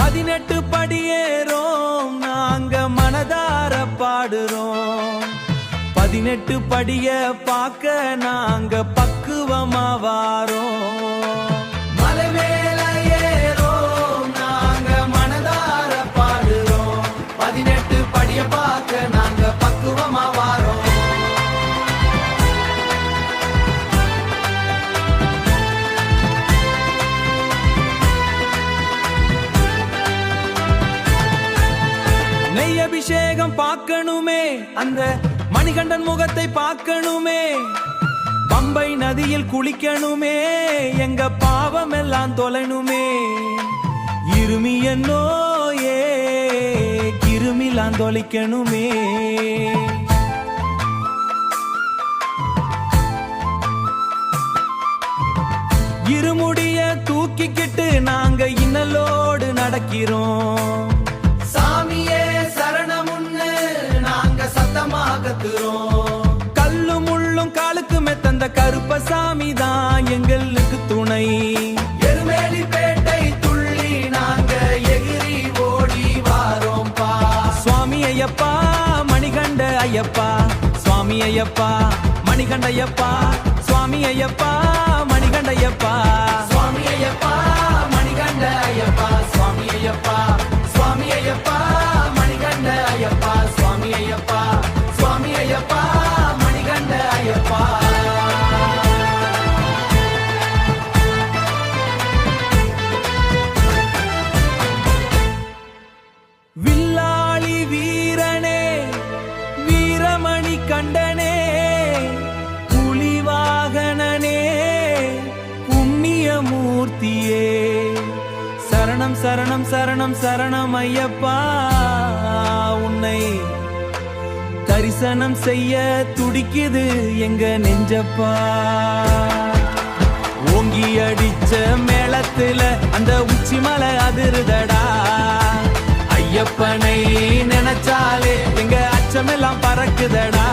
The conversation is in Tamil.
18 படியேறோம் நாங்க மனதார பாடுறோம். 18 படிய பார்க்க நாங்க பக்குவமா வாரோம். மலை மேல ஏறோம் நாங்க மனதார பாடுறோம். 18 படிய பார்க்க நாங்க பக்குவமா வாரோம். நெய் அபிஷேகம் பார்க்கணுமே, அந்த மணிகண்டன் முகத்தை பார்க்கணுமே, பம்பை நதியில் குளிக்கணுமே, எங்க பாவம் எல்லாம் தொலைணுமே. இருமிய நோயே கிருமிலாம் தொலைக்கணுமே. இருமுடிய தூக்கிக்கிட்டு நாங்க இன்னலோடு நடக்கிறோம். சாமியே சரணமுன்னு நாங்க சத்தமாகத்துறோம். கல்லும் முள்ளும் காலுக்கு மெத்தந்த கருப்பசாமி தான் எங்களுக்கு துணை. எருமேலி பேட்டை துள்ளி நாங்க எகிரி ஓடி வாரோம்பா. சுவாமி ஐயப்பா மணிகண்ட ஐயப்பா, சுவாமி ஐயப்பா மணிகண்ட ஐயப்பா, சுவாமி ஐயப்பா மணிகண்ட ஐயப்பா, சுவாமி ஐயப்பா மணிகண்ட ஐயப்பா, சுவாமி ஐயப்பா, சுவாமி ஐயப்பா மணிகண்ட ஐயப்பா, சுவாமி ஐயப்பா, சுவாமி ஐயப்பா மணிகண்ட ஐயப்பா. வில்லாளி வீரனே வீரமணி கண்டனே, புலிவாகனனே புண்ணியமூர்த்தியே, சரணம் சரணம் சரணம் சரணம் ஐயப்பா. உன்னை தரிசனம் செய்ய துடிக்குது எங்க நெஞ்சப்பா. ஓங்கி அடிச்ச மேளத்துல அந்த உச்சி மலை அதிருதடா. ஐயப்பனை நினைச்சாலே எங்க அச்சமெல்லாம் பறக்குதடா.